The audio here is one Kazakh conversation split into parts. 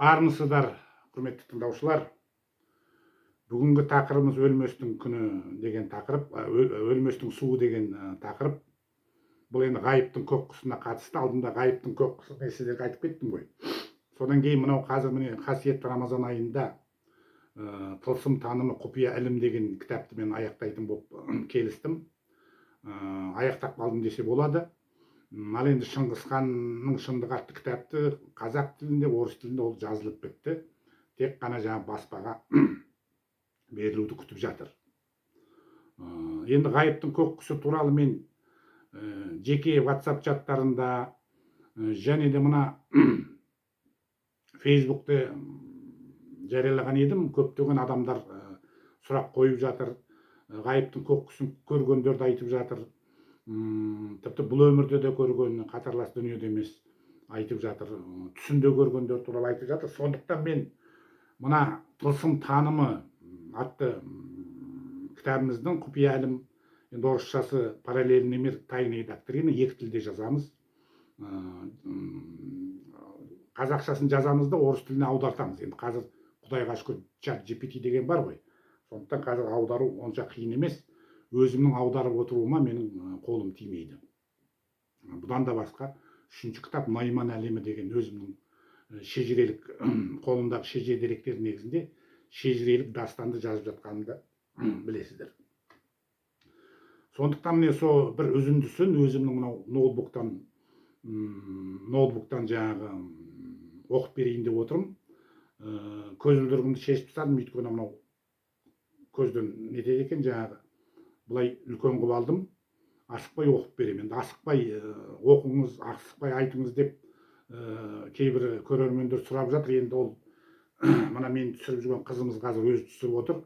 Армысыздар, құрметті тыңдаушылар. Бүгінгі тақырыбымыз өлместің күні деген тақырып, өлместің суы деген тақырып. Бұл енді ғайыптың көк құсына қатысты. Алдында ғайыптың көк құсы мен сіздерге айтып кеттім ғой. Содан кейін мынау қазір міне қасиетті Рамазан айында тылсым танымы құпия ілім деген кітапты мен аяқтайтын болып келістім. Аяқтап қалдым десе болады. Ал енді Шыңғыс ханның шындығы атты кітапты қазақ тілінде, орыс тілінде ол жазылып бітті. Тек қана жаңа баспаға берілуді күтіп жатыр. Енді ғайыптың көк құсы туралы мен жеке WhatsApp чаттарында және де мына Facebook'те жариялаған едім. Көптеген адамдар сұрақ қойып жатыр. Ғайыптың көк құсын көргендерді айтып жатыр. Тіпті бұл өмірде де көрген, қатарлас дүниеде емес айтып жатыр. Түсінде көргендер туралы айтып жатыр. Сондықтан мен мына тылсым танымы атты кітабымыздың құпия ілім, енді орысшасы параллельный мир, тайные доктрины, екі тілде жазамыз. Қазақшасын жазамыз да орыс тіліне аудартамыз. Енді қазір құдайға шүкір чат GPT деген бар ғой. Сондықтан қазір аудару онша қиын емес. Өзімнің аударып отыруыма менің қолым тимейді. Бұдан да басқа үшінші кітап Найман әлемі деген өзімнің шежірелік қолымдағы шежіре деректер негізінде шежірелік дастанды жазып жатқанымды білесіздер. Сондықтан міне сол бір үзіндісін өзімнің мынау ноутбуктан жаңағы оқып берейін деп отырмын. Көзілдірігімді шешіп тастадым, өйткені мынау көзден нетеді екен, жаңағы бұлай үлкен қылып алдым. Асықпай оқып беремін. Енді асықпай оқыңыз, асықпай айтыңыз деп кейбір көрермендер сұрап жатыр. Енді ол мына мен түсіріп жүрген қызымыз қазір өзі түсіріп отыр.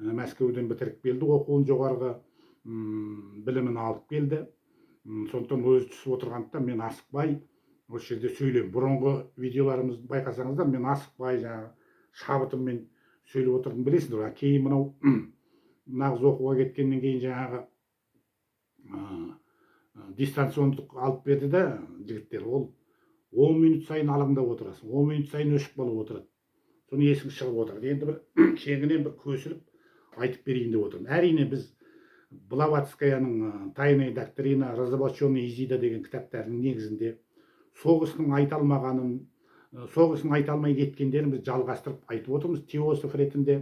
Мәскеуден бітіріп келді, оқуын жоғарғы білімін алып келді. Сондықтан өзі түсіп отырғандықтан мен асықпай осы жерде сөйлеймін. Бұрынғы видеоларымызды байқасаңыздар, мен асықпай жаңағы шабытыммен сөйлеп отырдым, білесіңдер. Кейін мынау нағыз оқуға кеткеннен кейін жаңағы дистанциондық алып берді да жігіттер. Ол 10 минут сайын алаңдап отырасың, 10 минут сайын өшіп қалып отырады. Соны есің шығып отырады. Енді бір кеңінен бір көсіліп айтып берейін деп отырмын. Әрине біз Блаватскаяның «Тайная доктрина», «Разоблаченная Изида» деген кітаптарының негізінде соғысының айта алмағанын, соғысының айта алмай кеткендерін біз жалғастырып айтып отырмыз теософ ретінде.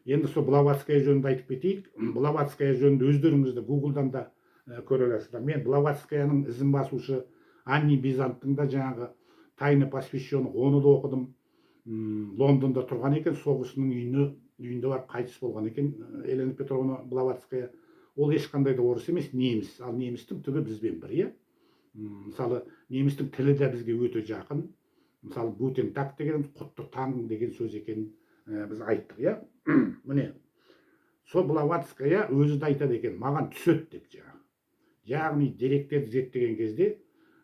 Енді сол Блаватская жөнінде айтып кетейік. Блаватская жөнінде өздеріңізді Google'дан да көре аласыздар. Мен Блаватскаяның ізін басушы Анни Бизанттың да жаңағы «Тайны посвященный» оны да оқыдым. Лондонда тұрған екен, соғысының үйінде барып қайтыс болған екен Елена Петровна Блаватская. Ол ешқандай да орыс емес, неміс. Ал немістің түбі бізбен бір. Мысалы, немістің тілі де бізге өте жақын. Мысалы, Гутен так деген құтты таң деген сөз екенін біз айттық. Міне, сол Блаватская өзі де айтады екен, маған түседі деп жаңағы. Яғни деректерді зерттеген кезде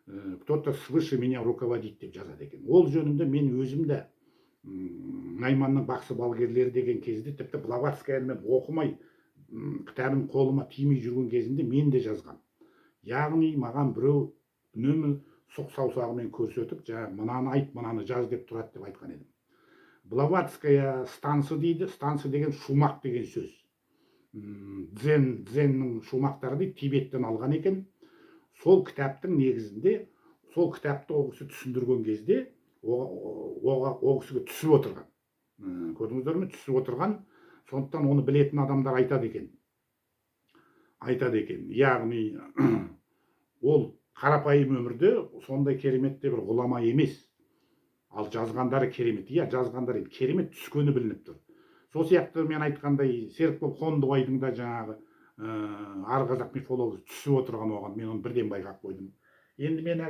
кто-то свыше меня руководит деп жазады екен. Ол жөнінде мен өзімді Найманның бақсы балгерлері деген кезде тіпті Блаватскаяны мен оқымай, кітабын қолыма тимей жүрген кезінде мен де жазған. Яғни маған біреу үнемі сұқ саусағымен көрсетіп, жаңағы мынаны айт, мынаны жаз деп тұрады деп айтқан едім. Блаватская стансы дейді. Стансы деген шумақ деген сөз. Дзеннің шумақтары дейді, Тибеттен алған екен. Сол кітаптың негізінде, сол кітапты ол кісі түсіндірген кезде ол кісіге түсіп отырған. Көрдіңіздер ме? Түсіп отырған. Сондықтан оны білетін адамдар айтады екен. Яғни ол қарапайым өмірде сондай кереметте бір ғұлама емес. Ал жазғандары керемет. Жазғандары керемет, түскені білініп тұр. Сол сияқты мен айтқандай Серікбол Қондыбайдың да жаңағы ар қазақ мифологиясы түсіп отырған оған. Мен оны бірден байқап қойдым. Енді мен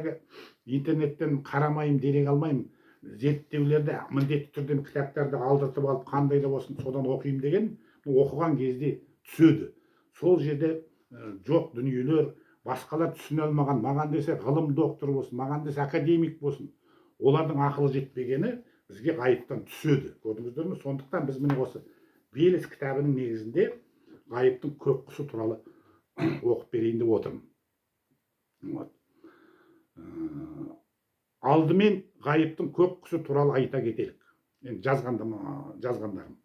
интернеттен қарамайым, дерек алмайым. Зерттеулерді міндетті түрде кітаптарды алдыртып алып, қандай да болсын содан оқимын деген, оқыған кезде түседі. Сол жерде жоқ дүниелер, басқалар түсіне алмаған, маған десе ғылым докторы болсын, маған десе академик болсын, олардың ақылы жетпегені бізге ғайыптан түседі. Көрдіңіздер ме? Сондықтан біз міне осы Белес кітабының негізінде ғайыптың көк құсы туралы оқып берейін деп отырмын. Алдымен ғайыптың көк құсы туралы айта кетелік. Енді жазғандарым.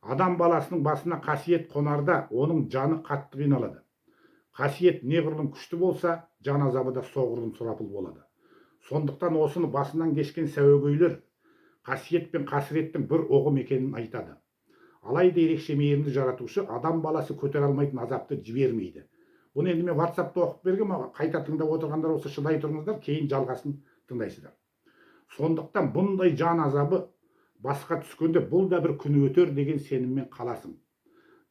Адам баласының басына қасиет қонарда оның жаны қатты қиналады. Қасиет неғұрлым күшті болса, жан азабы да соғұрлым сұрапыл болады. Сондықтан осыны басынан кешкен сәуегейлер қасиет пен қасіреттің бір ұғым екенін айтады. Алайда ерекше мейірімді жаратушы адам баласы көтере алмайтын азапты жібермейді. Бұны енді мен WhatsApp'та оқып бергенмін, қайта тыңдап отырғандар осы шыдай тұрыңыздар, кейін жалғасын тыңдайсыздар. Сондықтан бұндай жан азабы басқа түскенде бұл да бір күн өтер деген сеніммен қаласың.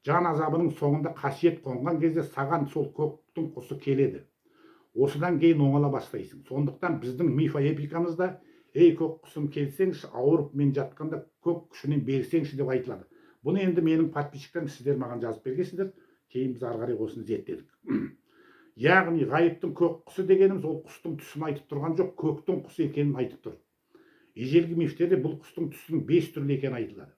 Жан азабының соңында қасиет қонған кезде саған сол көктің құсы келеді. Осыдан кейін оңала бастайсың. Сондықтан біздің мифоэпикамызда ей көк құсым келсеңші, ауырып мен жатқанда көк күшінен берсеңші деп айтылады. Бұны енді менің подписчиктерім сіздер маған жазып бергенсіздер, кейін біз ары қарай осыны зерттедік. Яғни ғайыптың көк құсы дегеніміз ол құстың түсін айтып тұрған жоқ, көктің құсы екенін айтып тұр. Ежелгі мифтерде бұл құстың түсінің 5 түрлі екені айтылады.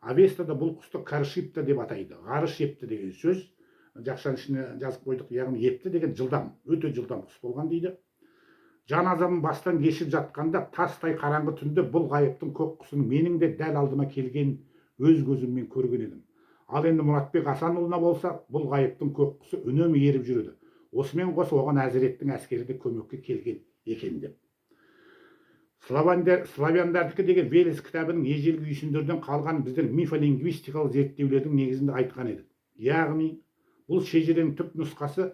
Авестада бұл құсты каршипта деп атайды. Ғарыш епті деген сөз, жақшаның ішіне жазып қойдық, яғни епті деген жылдам, өте жылдам құс болған дейді. Жан азабын бастан кешіп жатқанда тастай қараңғы түнде бұл ғайыптың көк құсының менің де дәл алдыма келгенін өз көзіммен көрген едім. Ал енді Мұратбек Асанұлына болса, бұл ғайыптың көк құсы үнемі еріп жүреді. Осымен қоса оған әзіреттің әскері де көмекке келген екен деп. Славяндардікі деген Велес кітабының ежелгі үйсіндерден қалған біздер мифолингвистикалық зерттеулердің негізінде айтқан едік. Яғни бұл шежіренің түп нұсқасы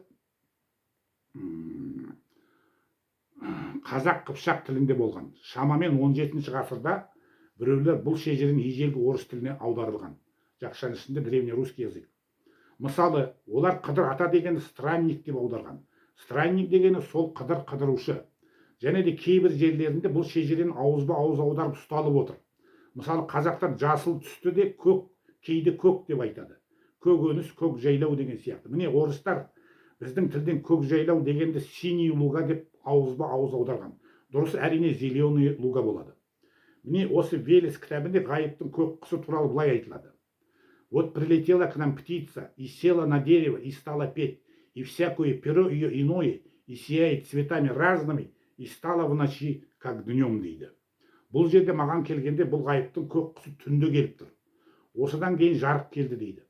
қазақ қыпшақ тілінде болған. Шамамен 17 ғасырда біреулер бұл шежірені ежелгі орыс тіліне аударылған. Жақшаның ішінде древнерусский язык. Мысалы, олар Қыдыр ата дегенді странник деп аударған. Странник дегені сол Қыдыр қыдырушы. Және де кейбір жерлерінде бұл шежірені ауызба ауыз аударып ұсталып отыр. Мысалы, қазақтар жасыл түсті де кейде көк деп айтады. Көкөніс, көк жайлау деген сияқты. Міне орыстар біздің тілден көк жайлау дегенді синий луга деп ауызба ауыз аударған. Дұрысы әрине зеленый луга болады. Міне осы Велес кітабында ғайыптың көк құсы туралы былай айтылады. Вот прилетела к нам птица, и села на дерево, и стала петь, и всякое перо ее иное, и сияет цветами разными, и стала в ночи, как днем дейді. Бұл жерде маған келгенде бұл ғайыптың көк құсы түнде келіп тұр. Осыдан кейін жарық келді дейді.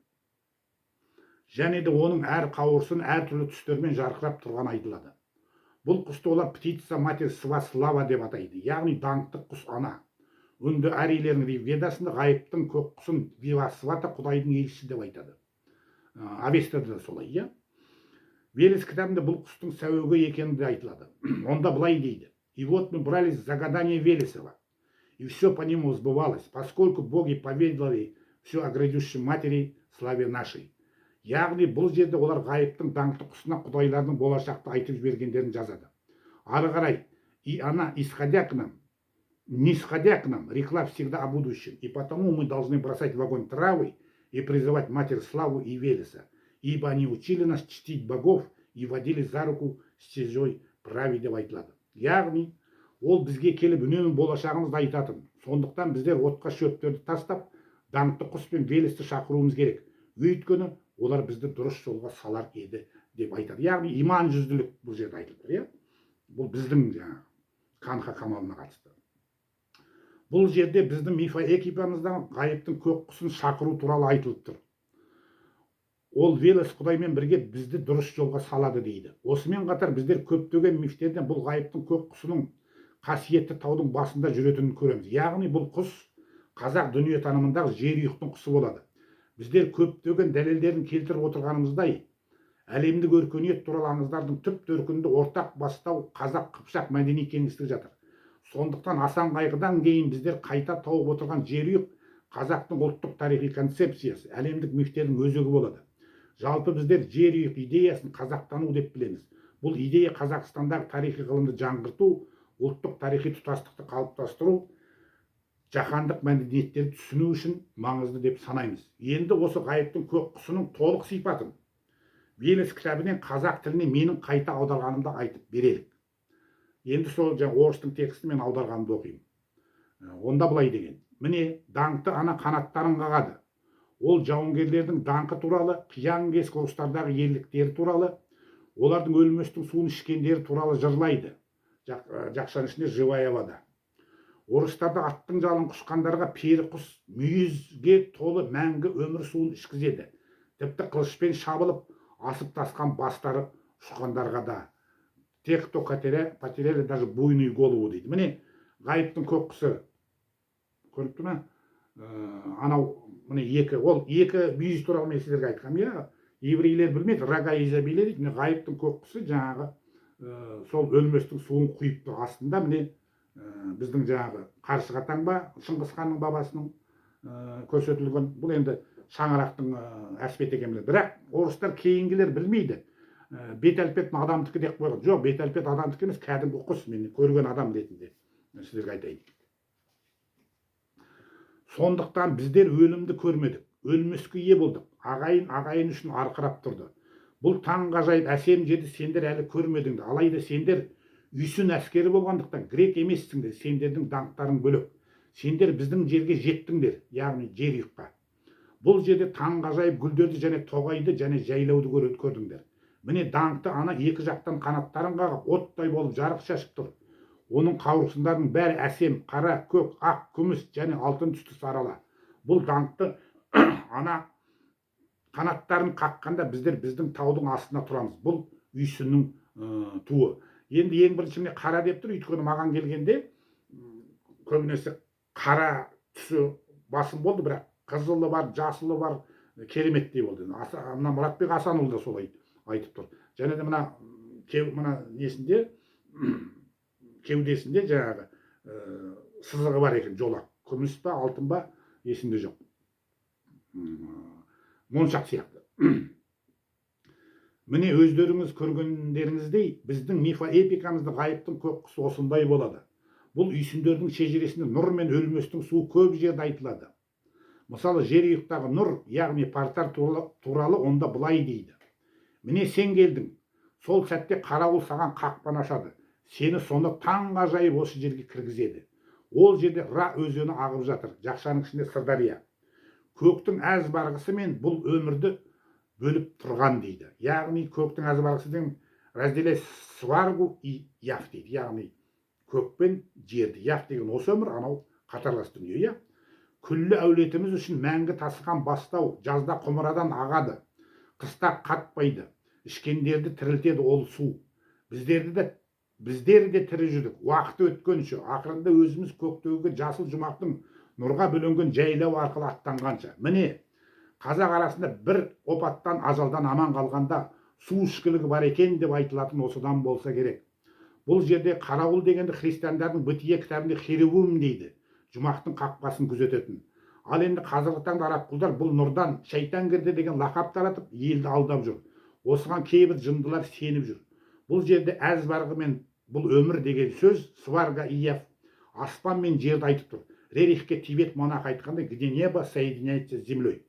Және де оның әр қауырсын әр түрлі түстермен жарқырап тұрған айтылады. Бұл құсты олар птица матер Сваслава деп атайды, яғни даңқты құс ана. Үнді әрийлердің ведасында ғайыптың көк құсын Вивасвата құдайдың елшісі деп айтады. Авестада да солай, иә? Велес кітабында бұл құстың сәуегей екені де айтылады. Онда былай дейді. И вот мы брались за гадание Велесова, и все по нему сбывалось, поскольку боги поведали все о грядущей матери славе нашей. Яғни бұл жерде олар ғайыптың даңқты құсына құдайлардың болашақты айтып жібергендерін жазады. Ары қарай, и она, исходя к нам, нисходя к нам, рекла всегда о будущем, и потому мы должны бросать в огонь травы и призывать Матерь Славу и Велеса, ибо они учили нас чтить богов и водили за руку стезей праве деп айтылады. Яғни, ол бізге келіп үнемі болашағымызды айтатын. Сондықтан біздер отқа шөптерді тастап, даңқты құс пен Велесті шақыруымыз керек. Өйткені олар бізді дұрыс жолға салар еді деп айтады. Яғни, иман жүзділік бұл жерде айтылып тұр, иә? Бұл біздің қанқа қамалына қатысты. Бұл жерде біздің мифоэпикамыздан ғайыптың көк құсын шақыру туралы айтылып тұр. Ол Велес құдаймен бірге бізді дұрыс жолға салады дейді. Осымен қатар біздер көптеген мифтерден бұл ғайыптың көк құсының қасиетті таудың басында жүретінін көреміз. Яғни бұл құс қазақ дүниетанымындағы жерұйықтың құсы болады. Біздер көптеген дәлелдерін келтіріп отырғанымыздай, әлемдік өркениет туралы аңыздардың түп төркінінде ортақ бастау қазақ қыпшақ мәдени кеңістігі жатыр. Сондықтан асан қайғыдан кейін біздер қайта тауып отырған жерұйық қазақтың ұлттық тарихи концепциясы, әлемдік мифтердің өзегі болады. Жалпы біздер жерұйық идеясын қазақтану деп білеміз. Бұл идея Қазақстандағы тарихи ғылымды жаңғырту, ұлттық тарихи тұтастықты қалыптастыру, жаһандық мәдениеттерді түсіну үшін маңызды деп санаймыз. Енді осы ғайыптың көк құсының толық сипатын Велес кітабынан қазақ тіліне менің қайта аударғанымды айтып берелік. Енді сол орыстың текстін мен аударғанымды оқимын. Онда былай деген. Міне, даңқты ана қанаттарын қағады. Ол жауынгерлердің даңқы туралы, қиян кескі ұрыстардағы ерліктері туралы, олардың өлместің суын ішкендері туралы жырлайды. Жақшаның ішінде живая вода. орыстарда аттың жалын құшқандарға пері құс мүйізге толы мәңгі өмір суын ішкізеді. Тіпті қылышпен шабылып асып тасқан бастары ұшқандарға да. Тех, кто потеряли даже буйную голову дейді. Міне ғайыптың көк құсы көріп тұр ма? Анау міне ол екі мүйіз туралы мен сіздерге айтқам, иә. Еврейлер білмейді, рога изобилия дейді. Міне ғайыптың көк құсы жаңағы сол өлместің суын құйып тұр астында. Міне біздің жаңағы Қаршыға таң ба, Шыңғыс ханның бабасының көрсетілген, бұл енді шаңырақтың әспеті екен. Бірақ орыстар кейінгілер білмейді. Бет әлпетін адамдікі деп қойған. Жоқ, бет әлпет адамдікі емес, кәдімгі құс. Мен көрген адам ретінде сіздерге айтайын. Сондықтан біздер өлімді көрмедік, өлмеске ие болдық. Ағайын үшін арқырап тұрды. Бұл таңғажайып әсем жерді сендер әлі көрмедіңдер. Алайда сендер үйсін әскері болғандықтан грек емессіңдер. Сендердің даңқтарың бөлек. Сендер біздің жерге жеттіңдер, яғни жер ұйыққа. Бұл жерде таңғажайып гүлдерді және тоғайды және жайлауды көрдіңдер. Міне даңқты ана екі жақтан қанаттарын қағып, оттай болып жарық шашып тұр. Оның қауырсындардың бәрі әсем, қара, көк, ақ, күміс және алтын түсті сарала. Бұл даңқты ана қанаттарын қаққанда біздер біздің таудың астына тұрамыз. Бұл үйсіннің туы. Енді ең бірінші міне қара деп тұр, өйткені маған келгенде көбінесе қара түсі басым болды, бірақ қызылы бар, жасылы бар, кереметтей болды. Мына Мұратбек Асанұлы да солай айтып тұр. Және де мына несінде, кеудесінде жаңағы сызығы бар екен, жолақ. Күміс па, алтын ба, есімде жоқ. Моншақ сияқты. Міне өздеріңіз көргендеріңіздей, біздің мифоэпикамызда ғайыптың көк құсы осындай болады. Бұл үйсіндердің шежіресінде нұр мен өлместің суы көп жерде айтылады. Мысалы, жер ұйықтағы нұр, яғни партар туралы онда былай дейді. Міне сен келдің, сол сәтте қарауыл саған қақпаны ашады. Сені сонда таңғажайып осы жерге кіргізеді. Ол жерде Ра өзені ағып жатыр, жақшаның ішінде Сырдария. Көктің әз барғысы мен бұл өмірді бөліп тұрған дейді. Яғни көктің әз барғысы деген разделяй сваргу и яв дейді. Яғни көк пен жерді. Яв деген осы өмір, анау қатарлас дүние. Күллі әулетіміз үшін мәңгі тасыған бастау, жазда құмырадан ағады, қыста қатпайды, ішкендерді тірілтеді ол су. Біздер де тірі жүрдік, уақыты өткенше, ақырында өзіміз көктегі жасыл жұмақтың нұрға бөленген жайлау арқылы аттанғанша. Міне, қазақ арасында бір опаттан, ажалдан аман қалғанда су ішкілігі бар екен деп айтылатын осыдан болса керек. Бұл жерде қарауыл дегенді христиандардың бітие кітабында херувим дейді, жұмақтың қақпасын күзететін. Ал енді қазіргі таңда араб құлдар бұл нұрдан шайтан кірді деген лақап таратып, елді алдап жүр. Осыған кейбір жындылар сеніп жүр. Бұл жерде әз барғы мен бұл өмір деген сөз сварга и яв, аспан мен жерді айтып тұр. Рерихке Тибет монах айтқандай, где небо соединяется с землей.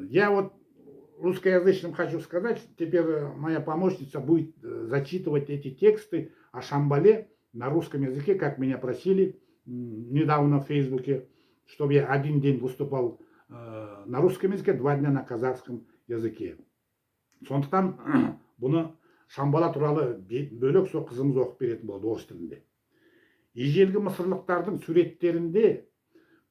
Я вот русскоязычным хочу сказать, теперь моя помощница будет зачитывать эти тексты о Шамбале на русском языке, как меня просили недавно в Фейсбуке, чтобы я один день выступал на русском языке, 2 дня на казахском языке. Сондықтан бұны Шамбала туралы бөлек сол қызымыз оқып беретін болды орыс тілінде. Ежелгі мысырлықтардың суреттерінде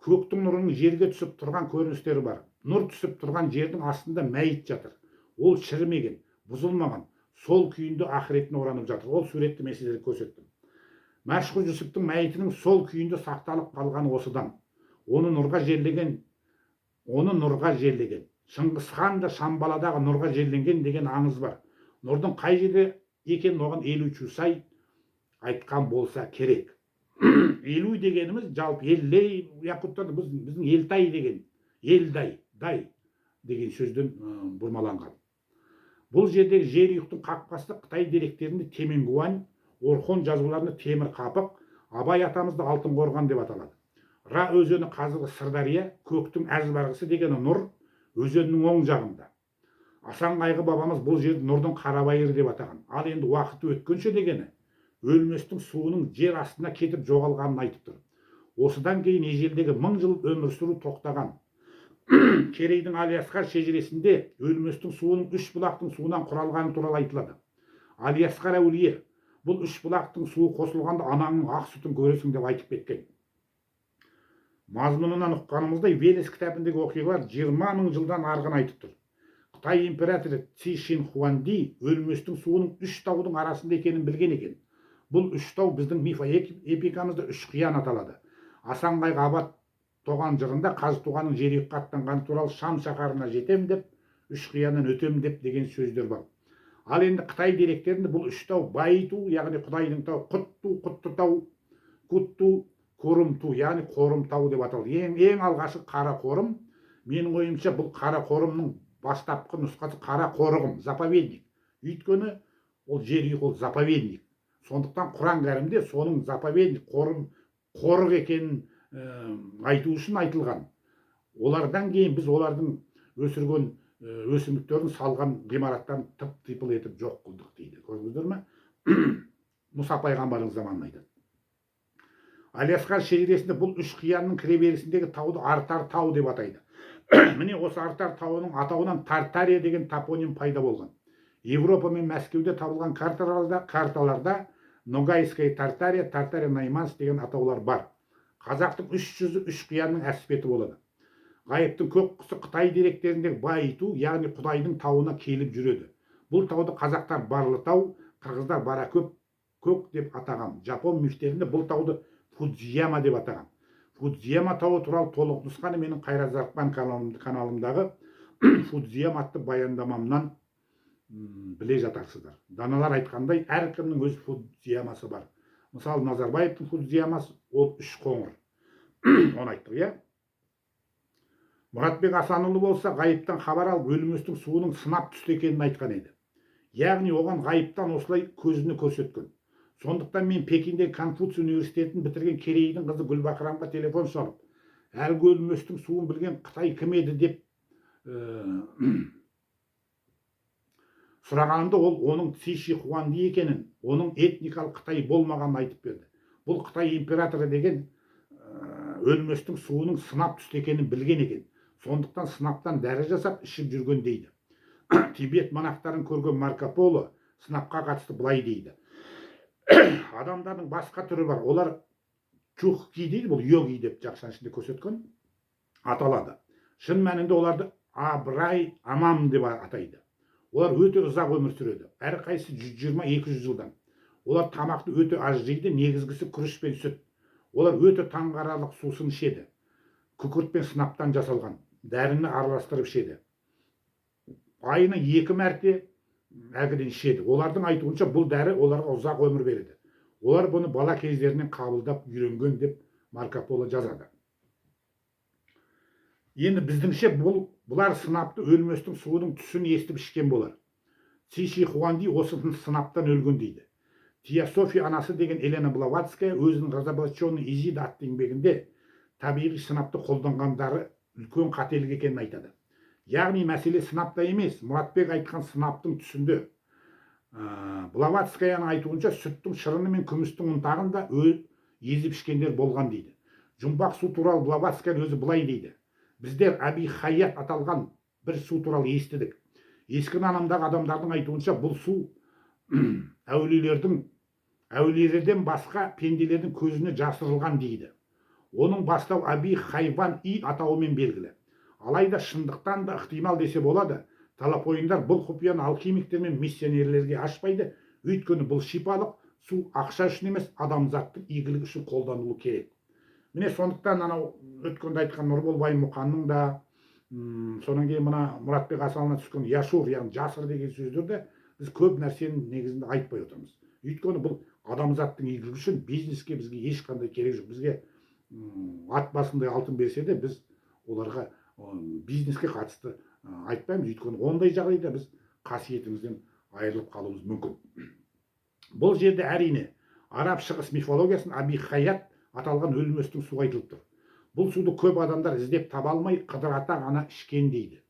көктің нұрының жерге түсіп тұрған көріністері бар. Нұр түсіп тұрған жердің астында мәйіт жатыр. Ол шірімеген, бұзылмаған, сол күйінде ақыретіне оранып жатыр. Ол суретті мен сіздерге көрсеттім. Мәшһүр Жүсіптің мәйітінің сол күйінде сақталып қалғаны осыдан. Оны нұрға жерлеген. Шыңғыс хан да Шамбаладағы нұрға жерленген деген аңыз бар. Нұрдың қай жерде екен оған елу чусай айтқан болса керек. Елу дегеніміз жалпы еллей якуттарды біздің елтай деген, елдай, дай деген сөзден бұрмаланған. Бұл жердегі жер ұйықтың қақпасы Қытай деректерінде Теменгуань, Орхон жазуларында темір қапық, Абай атамызды алтын қорған деп аталады. Ра өзені қазіргі Сырдария, көктің әз барғысы дегені нұр, өзеннің оң жағында. Асан Қайғы бабамыз бұл жерді нұрдың қарабайыры деп атаған. Ал енді уақыты өткенше дегені өлместің суының жер астына кетіп жоғалғанын айтып тұр. Осыдан кейін ежелдегі 1000 жыл өмір сүру тоқтаған. Керейдің Алиасқар шежіресінде өлместің суының 3 бұлақтың суынан құралғаны туралы айтылады. Алиасқар әулие бұл үш бұлақтың суы қосылғанда анаңның ақ сүтін көресің деп айтып кеткен. Мазмұнынан ұққанымыздай Велес кітабындағы оқиғалар 20 мың жылдан арғын айтып тұр. Қытай императоры Ци Шин Хуанди өлместің суының үш таудың арасында екенін білген екен. Бұл үш тау біздің эпикамызда үш қиян аталады. Асанғайға абат тоған жырында Қазтуғанның жерүйекке аттанғаны туралы Шам шаһарына жетем деп, үш қияннан өтем деп деген сөздер бар. Ал енді Қытай деректерінде бұл үш тау Байту, яғни Құдайдың тау, Құтту, Құтты тау, Құтту, Қорымту, яғни Қорым тау деп аталды. Ең алғашқы қара қорым, менің ойымша бұл қара қорымның бастапқы нұсқасы қара қорығым, заповедник. Өйткені ол жерүйек, ол заповедник. Сондықтан Құран кәрімде соның заповедник, қорық екенін айту үшін айтылған. Олардан кейін біз олардың өсірген өсімдіктерін салған ғимараттарын тып-типыл етіп жоқ қылдық дейді. Көрдіңіздер ме? Мұса пайғамбардың заманын айтады. Аляска шежіресінде бұл үш қиянның кіреберісіндегі тауды Артар тау деп атайды. Міне осы Артар тауының атауынан Тартария деген топоним пайда болған. Европа мен Мәскеуде табылған карталарда Ногайская Тартария, Тартария Найманс деген атаулар бар. Қазақтың үш жүзі үш қиянның әспеті болады. Ғайыптың көк құсы Қытай деректеріндегі Байту, яғни Құдайдың тауына келіп жүреді. Бұл тауды қазақтар Барлытау, қырғыздар Баракөк деп атаған. Жапон мифтерінде бұл тауды Фудзияма деп атаған. Фудзияма тауы туралы толық нұсқаны менің Қайрат Зарықпан каналымдағы Фудзияма атты баяндамамнан біле жатарсыздар. Даналар айтқандай, әркімнің өз Фудзиямасы бар. Мысалы, Назарбаевтың Фудзиямасы ол үш қоңыр. Оны айттық, иә? Мұратбек Асанұлы болса, ғайыптан хабар алып, өлместің суының сынап түсті екенін айтқан еді. Яғни оған ғайыптан осылай көзіне көрсеткен. Сондықтан мен Пекинде Конфуций университетін бітірген Керейдің қызы Гүлбақырамға телефон шалып, әлгі өлместің суын білген Қытай кім еді деп сұрағанымда ол оның Ци Шин Хуанди екенін, оның этникалық Қытай болмағанын айтып берді. Бұл Қытай императоры деген өлместің суының сынап түсті екенін білген екен. Сондықтан сынаптан дәрі жасап ішіп жүрген дейді. Тибет монахтарын көрген Марко Поло сынапқа қатысты былай дейді. Адамдардың басқа түрі бар. Олар чухки дейді, бұл йоги деп жақшан ішінде көрсеткен аталады. Шын мәнінде оларды Абрай Амам деп атайды. Олар өте ұзақ өмір сүреді. Әрқайсысы 120-200 жылдан. Олар тамақты өте аз жейді, негізгісі күріш пен сүт. Олар өте таңғаралық сусын ішеді. Күкірт пен сынаптан жасалған. Дәріні араластырып ішеді. Айына 2 мәрте әгіден ішеді. Олардың айтуынша бұл дәрі оларға ұзақ өмір береді. Олар бұны бала кездерінен қабылдап үйренген деп Марко Поло жазады. Енді біздіңше бұлар сынапты өлместің суының түсін естіп ішкен болар. Ци Шин Хуанди осы сынаптан өлген дейді. Теософия анасы деген Елена Блаватская өзінің разоблаченный Изида атты еңбегінде табиғи сынапты қолданғандары үлкен қателік екенін айтады. Яғни мәселе сынапта емес, Мұратбек айтқан сынаптың түсінде. Блаватскаяның айтуынша сүттің шырыны мен күмістің ұнтағын да езіп ішкендер болған дейді. Жұмбақ су туралы Блаватская өзі былай дейді. Біздер Аби Хаят аталған бір су туралы естідік. Ескі нанымдағы адамдардың айтуынша бұл су әулиелерден басқа пенделердің көзіне жасырылған дейді. Оның бастау Аби Хайван И атауымен белгілі. Алайда шындықтан да ықтимал десе болады. Талапойындар бұл құпияны алхимиктер мен миссионерлерге ашпайды. Өйткені бұл шипалық су ақша үшін емес, адамзаттың игілігі үшін қолданылуы керек. Міне сондықтан анау өткенде айтқан Нұрбол Баймұқанның да, сонан кейін мына Мұратбек Асанұлына түскен яшур, яғни жасыр деген сөздерді біз көп нәрсенің негізінде айтпай отырмыз. Өйткені бұл адамзаттың игілігі үшін, бизнеске бізге ешқандай керек жоқ. Бізге ат басындай алтын берсе де біз оларға бизнеске қатысты айтпаймыз. Өйткені ондай жағдайда біз қасиетімізден айырылып қалуымыз мүмкін. Бұл жерде әрине араб шығыс мифологиясын Аби Хаят аталған өлместің су айтылып тұр. Бұл суды көп адамдар іздеп таба алмай Қыдыр ата ғана ішкен дейді.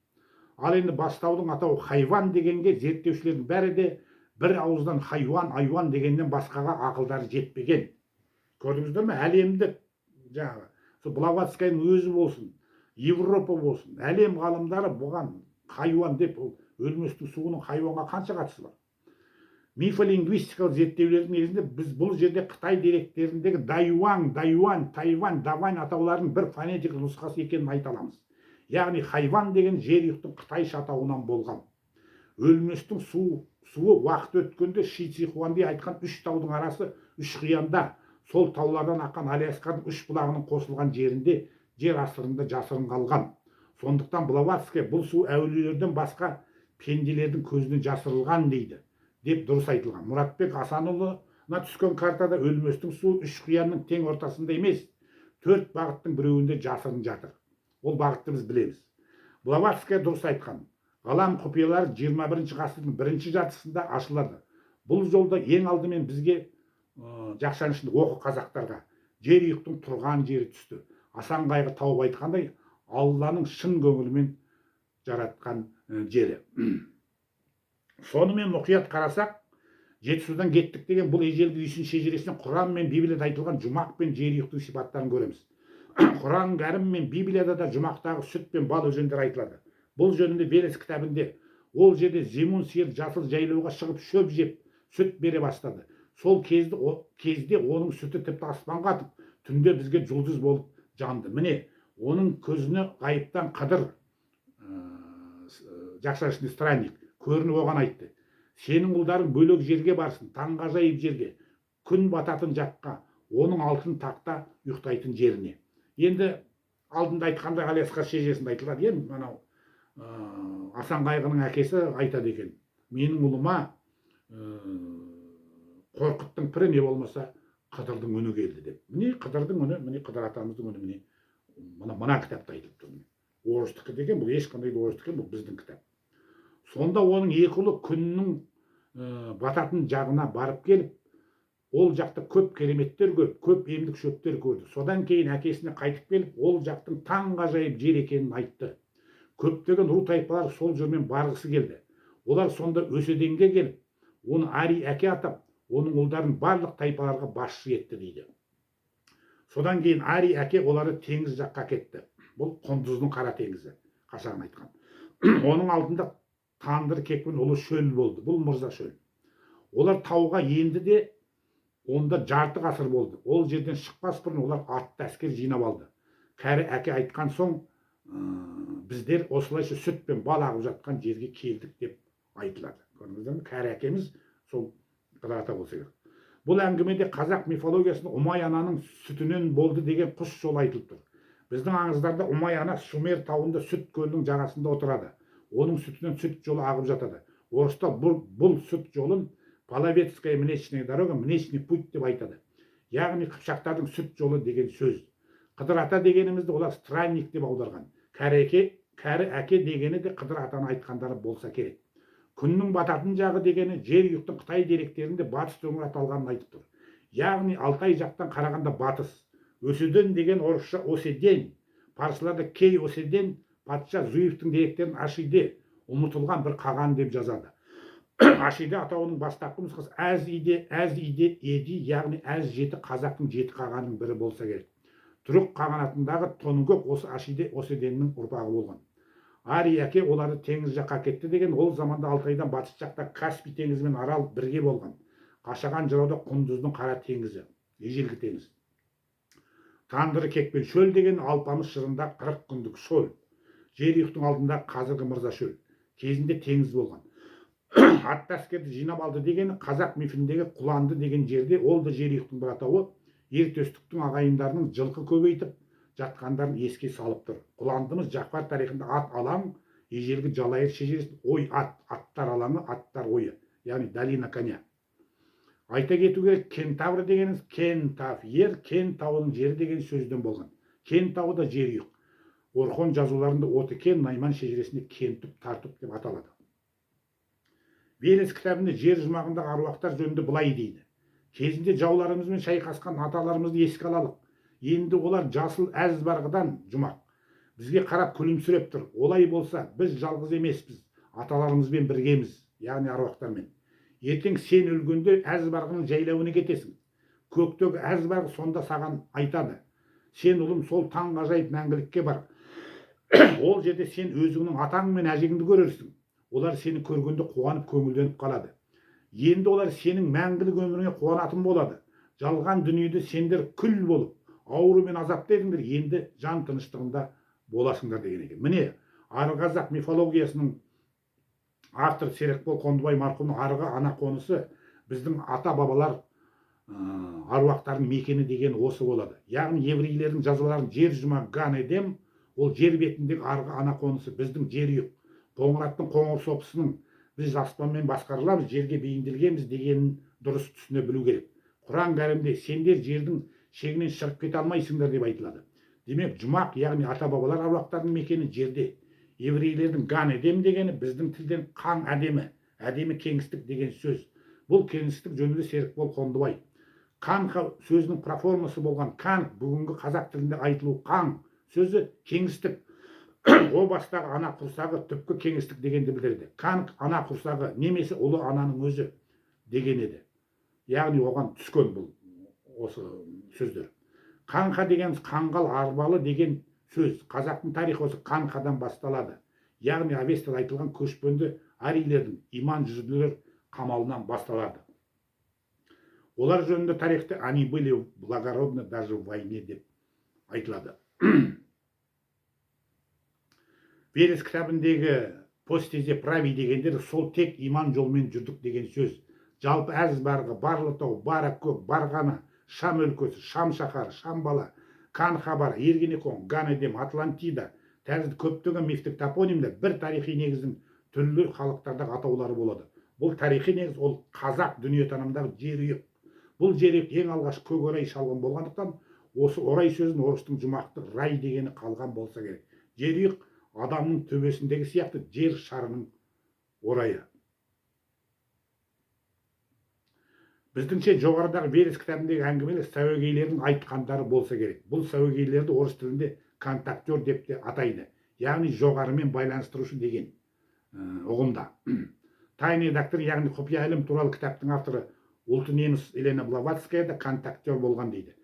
Ал енді бастаудың атауы хайван дегенге зерттеушілердің бәрі де бір ауыздан айуан дегеннен басқаға ақылдары жетпеген. Көрдіңіздер ме? Әлемдік жаңағы Блаватскаяның өзі болсын, Европа болсын, әлем ғалымдары бұған хайуан деп, өлместің суының хайуанға қанша қатысы бар? мифолингвистикалық зерттеулердің негізінде біз бұл жерде Қытай деректеріндегі Дайуан, Тайвань, Давань атауларының бір фонетикалық нұсқасы екенін айта аламыз. Яғни хайван деген жерұйықтың қытайша атауынан болған. Өлместің суы уақыт өткенде Ши Цзихуанди айтқан үш таудың арасы үш қиянда, сол таулардан аққан Алясканың үш бұлағының қосылған жерінде жер астырында жасырын қалған. Сондықтан Блаватская бұл су әулиелерден басқа пенделердің көзінен жасырылған дейді деп дұрыс айтылған. Мұратбек Асанұлына түскен картада өлместің суы үш қиянның тең ортасында емес, төрт бағыттың біреуінде жасырын жатыр. Ол бағытты біз білеміз. Блаватская дұрыс айтқан. Ғалам құпиялары 21 ғасырдың бірінші жартысында ашылады. Бұл жолда ең алдымен бізге жақшанышын оқы қазақтарға жерұйықтың тұрған жері түсті. Асан қайғы тауып айтқандай, Алланың шын көңілімен жаратқан жері. Сонымен мұқият қарасақ, Жетісудан кеттік деген бұл ежелгі үйсін шежіресінен Құран мен Библияда айтылған жұмақ пен жерұйықтың сипаттарын көреміз. Құран кәрім мен Библияда да жұмақтағы сүт пен бал өзендер айтылады. Бұл жөнінде Велес кітабінде ол жерде Зимун сиыр жасыл жайлауға шығып шөп жеп, сүт бере бастады. Сол кезде оның сүті тіпті аспанға атып, түнде бізге жұлдыз болып жанды. Міне, оның көзіне ғайыптан Қыдыр, жақшанышный странник, көрініп оған айтты: сенің ұлдарың бөлек жерге барсын, таңғажайып жерге, күн бататын жаққа, оның алтын тақта ұйықтайтын жеріне. Енді алдында айтқандай Аляска шежіресінде айтылады. Енді мынау Асан қайғының әкесі айтады екен: менің ұлыма қорқыттың пірі не болмаса Қыдырдың үні келді деп. Міне Қыдырдың үні, міне Қыдыр атамыздың үні, мына кітапта айтылып тұр. Орыстікі деген, бұл ешқандай орыстікі, бұл біздің кітап. Сонда оның екі ұлы күннің бататын жағына барып келіп, ол жақта көп кереметтер көріп, көп емдік шөптер көрді. Содан кейін әкесіне қайтып келіп, ол жақтың таңғажайып жер екенін айтты. Көптеген ру тайпалар сол жолмен барғысы келді. Олар сонда Өседенге келіп, оны Ари әке атап, оның ұлдарын барлық тайпаларға басшы етті дейді. Содан кейін Ари әке оларды теңіз жаққа кетті. Бұл Құндыздың қара теңізі, қашаған айтқан. Оның алдында Тандыр Кекпен ұлы шөл болды. Бұл Мырза шөл. Олар тауға енді де онда жарты ғасыр болды. Ол жерден шықпас бұрын олар атты әскер жинап алды. Кәрі әке айтқан соң, біздер осылайша сүт пен бал ағып жатқан жерге келдік деп айтылады. Көрдіңіздер ме? Кәрі әкеміз сол Қыдыр ата болса керек. Бұл әңгімеде қазақ мифологиясында Ұмай ананың сүтінен болды деген құс жолы айтылып тұр. Біздің аңыздарда Ұмай ана Шумер тауында сүт көлінің жағасында отырады. Оның сүтінен сүт жолы ағып жатады. Орыста бұл сүт жолын Половецкая Млечная дорога, Млечный путь деп айтады. Яғни қыпшақтардың сүт жолы деген сөз. Қыдыр ата дегенімізді олар странник деп аударған. Кәрі әке дегені де Қыдыр атаны айтқандары болса керек. Күннің бататын жағы дегені жерұйықтың Қытай деректерінде батыс өңір аталғанын айтып тұр. Яғни Алтай жақтан қарағанда батыс. Өседен деген орысша Оседен, парсыларда Кей Оседен, патша Зуевтің деректерін Ашиде, ұмытылған бір қаған деп жазады. Ашиде атауының бастапқы нұсқасы әз иде еди, яғни әз жеті қазақтың жеті қағанның бірі болса керек. Түрік қағанатындағы Тоныкөк осы Ашиде Оседеннің ұрпағы болған. Ари әке оларды теңіз жаққа кетті деген, ол заманда Алтайдан батыс жақта Каспий теңізі мен Арал бірге болған. Қашаған жырауда Құндыздың қара теңізі, ежелгі теңіз. Тандыр Кекпен шөл деген Алпамыс жырында 40 күндік шөл. Жерұйықтың алдында қазіргі Мырза шөл. Кезінде теңіз болған. Атты әскерді жинап алды дегені қазақ мифіндегі Құланды деген жерде, ол да жерұйықтың бір атауы. Ертөстіктің ағайындарының жылқы көбейтіп жатқандарын еске салып тұр. Құландымыз Жақпар тарихында ат алаң, ежелгі Жалайыр шежіресінде ой аттар алаңы, аттар ойы, яғни долина коня. Айта кету керек, Кентавр дегеніміз Кентав, Кен тауының жері деген сөзден болған. Кен тауы да жерұйық. Орхон жазуларында Отыкен, Найман шежіресінде Кентүп, Тартүп деп аталады. Велес кітабында жер жұмағындағы аруақтар жөнінде былай дейді: кезінде жауларымызбен шайқасқан аталарымызды еске алалық. Енді олар жасыл әз барғыдан жұмақ. Бізге қарап күлімсіреп тұр. Олай болса, біз жалғыз емеспіз, аталарымызбен біргеміз, яғни аруақтармен. Ертең сен өлгенде әз барғының жайлауына кетесің. Көктегі әз барғы сонда саған айтады: сен ұлым сол таңғажайып мәңгілікке бар. Ол жерде сен өзіңнің атаң мен әжеңді көрерсің. Олар сені көргенде қуанып көңілденіп қалады. енді олар сенің мәңгілік өміріңе қуанатын болады. Жалған дүниеде сендер күл болып, ауру мен азапта едіңдер, енді жан тыныштығында боласыңдар деген екен. Міне, арғы қазақ мифологиясының автор Серікбол Қондыбай марқұмның арғы ана қонысы біздің ата бабалар аруақтардың мекені деген осы болады. Яғни еврейлердің жазбаларын жер жұма Ган Едем, ол жер бетіндегі арғы ана қонысы біздің жер үйік. Қоңыраттың қоңыр сопысының біз аспанмен басқарыламыз, жерге бейімделгенбіз дегенін дұрыс түсіне білу керек. Құран кәрімде сендер жердің шегінен шығып кете алмайсыңдар деп айтылады. Демек, жұмақ, яғни ата бабалар аруақтарының мекені жерде. Еврейлердің Ган Едем дегені біздің тілден қан әдемі, әдемі кеңістік деген сөз. Бұл кеңістік жөнінде Серікбол Қондыбай. Қан сөзінің проформасы болған қан, бүгінгі қазақ тілінде айтылу қан сөзі кеңістік. О бастағы ана құрсағы түпкі кеңістік дегенді білдіреді. Қан ана құрсағы немесе ұлы ананың өзі деген еді. Яғни оған түскен бұл осы сөздер. Қанқа деген қанғал арбалы деген сөз. Қазақтың тарихы осы қанқадан басталады. Яғни Авестада айтылған көшпенді арийлердің иман жүзінділер қамалынан басталады. Олар жөнінде тарихта они были благородны даже в войне деп айтылады. Верес кітабындегі постезе прави дегендер сол тек иман жолмен жүрдік деген сөз. Жалпы әз барғы, барлытау, барак көк, барғаны, Шам өлкөсі, Шам шаһары, Шам бала, Кан хабар, Ергенекон, Ган Едем, Атлантида тәрізді көптеген мифтік топонимдер бір тарихи негіздің түрлі халықтардағы атаулары болады. Бұл тарихи негіз ол қазақ дүниетанымдағы жер үйік. Бұл жер үйік ең алғаш көк орай шалған болғандықтан, осы орай сөзін орыстың жұмақты рай дегені қалған болса керек. Жер үйік адамның төбесіндегі сияқты жер шарының орайы. Біздіңше жоғарыдағы Верес кітабындегі әңгімелер сәуегейлердің айтқандары болса керек. Бұл сәуегейлерді орыс тілінде контактер деп те атайды. Яғни жоғарымен байланыстырушы деген ұғымда. Тайный доктор, яғни құпия ілім туралы кітаптың авторы ұлты неміс Елена Блаватская да контактер болған дейді.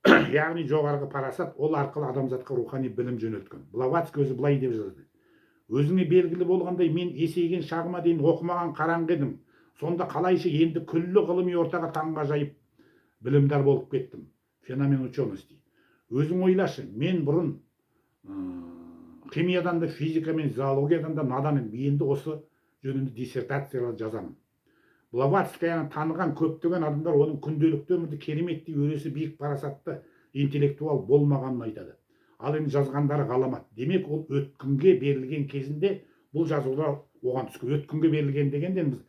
Яғни жоғарғы парасат ол арқылы адамзатқа рухани білім жөнелткен. Блаватский өзі былай деп жазды. Өзіңе белгілі болғандай, мен есейген шағыма дейін оқымаған қараңғы едім. Сонда қалайша енді күллі ғылыми ортаға таңғажайып білімдар болып кеттім. Феномен учености. Өзің ойлашы, мен бұрын химиядан да, физика мен зоологиядан да надан едім. Енді осы жөнінде диссертациялар жазамын. Блаватскаяны таныған көптеген адамдар оның күнделікті өмірді кереметтей өресі биік парасатты интеллектуал болмағанын айтады. Ал енді жазғандары ғаламат. Демек, ол өткінге берілген кезінде бұл жазулар оған түскен. Өткінге берілген дегенде біз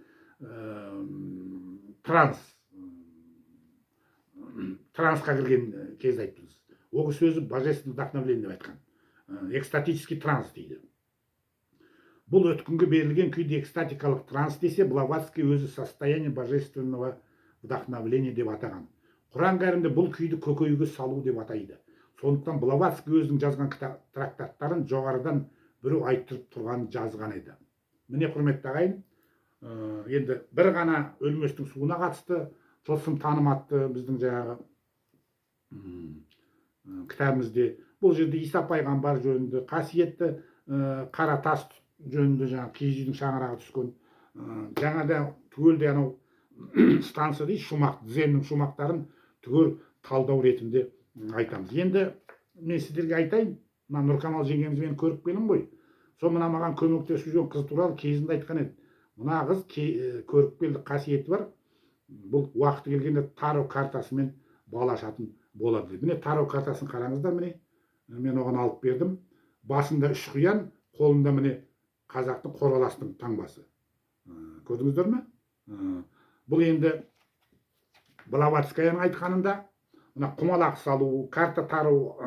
трансқа кірген кезде айтпыз. Ол сөзі божественное вдохновление деп айтқан. Экстатический транс дейді. Бұл өткінге берілген күйде экстатикалық транс десе, Блаватский өзі состояние божественного вдохновления деп атаған. Құран кәрімде бұл күйді көкейге салу деп атайды. Сондықтан Блаватский өзінің жазған трактаттарын жоғарыдан біреу айттырып тұрғанын жазған еді. Міне, құрметті ағайын, енді бір ғана өлместің суына қатысты тылсым таным атты біздің жаңағы кітабымызде бұл жерде Иса пайғамбар жөнінде, қасиетті қара тас жөнінде жаңағы киіз үйдің шаңырағы түскен, жаңада түгелде анау станция дейді, шумақ, дзеннің шумақтарын түгел талдау ретінде айтамыз. Енді мен сіздерге айтайын, мына Нұрқамал жеңгеміз мені көріп келін ғой. Сол мына маған көмектесіп жүрген қыз туралы кезінде айтқан еді. Мына қыз көріп келді, қасиеті бар. Бұл уақыты келгенде таро картасымен бала ашатын болады дейді. Міне таро картасын қараңыздар, міне. Мен оған алып бердім. Басында 3 құян, қолында міне қазақтың қораластың таңбасы. Көрдіңіздер ме? Бұл енді Блаватскаяның айтқанында мына құмалақ салу, карта тару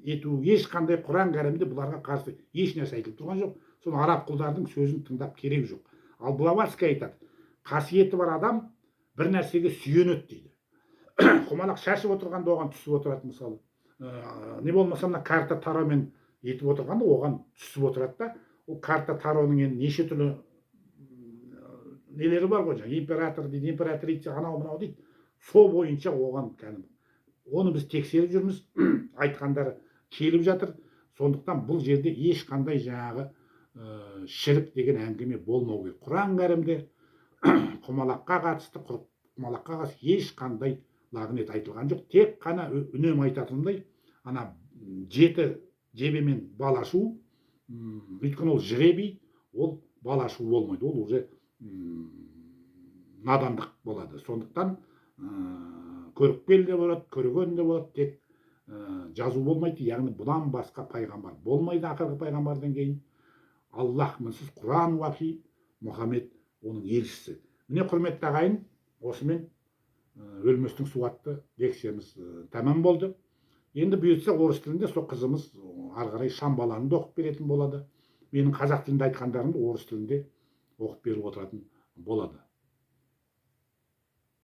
ету, ешқандай Құран кәрімде бұларға қарсы еш нәрсе айтылып тұрған жоқ. Соны араб құлдардың сөзін тыңдап керек жоқ. Ал Блаватский айтады, қасиеті бар адам бір нәрсеге сүйенеді дейді. Құмалақ шашып отырғанда оған түсіп отырады мысалы. Не болмаса мына карта таромен етіп отырғанда оған түсіп отырады да. Ол карта тароның енді неше түрлі нелері бар ғой, император дейді, императрица, анау мынау дейді. Сол бойынша оған кәдімгі. Оны біз тексеріп жүрміз, айтқандары келіп жатыр. Сондықтан бұл жерде ешқандай жаңағы шірік деген әңгіме болмау керек. Құран кәрімде құмалаққа қатысты, құмалаққа қатысты ешқандай лағнет айтылған жоқ. Тек қана үнемі айтатындай ана жеті жебемен бал ашу, өйткені ол жребий, ол бал ашу болмайды, ол уже надандық болады. Сондықтан көріпкел де болады, көрген де болады, тек жазу болмайды. Яғни бұдан басқа пайғамбар болмайды ақырғы пайғамбардан кейін. Аллах мінсіз Құран уахи, Мұхаммед оның елшісі. Міне құрметті ағайын, осымен өлместің суы атты лекциямыз тәмам болды. Енді бұйыртса орыс тілінде сол қызымыз ары қарай шамбаланы да оқып беретін болады. Менің қазақ тілінде айтқандарымды орыс тілінде оқып беріп отыратын болады.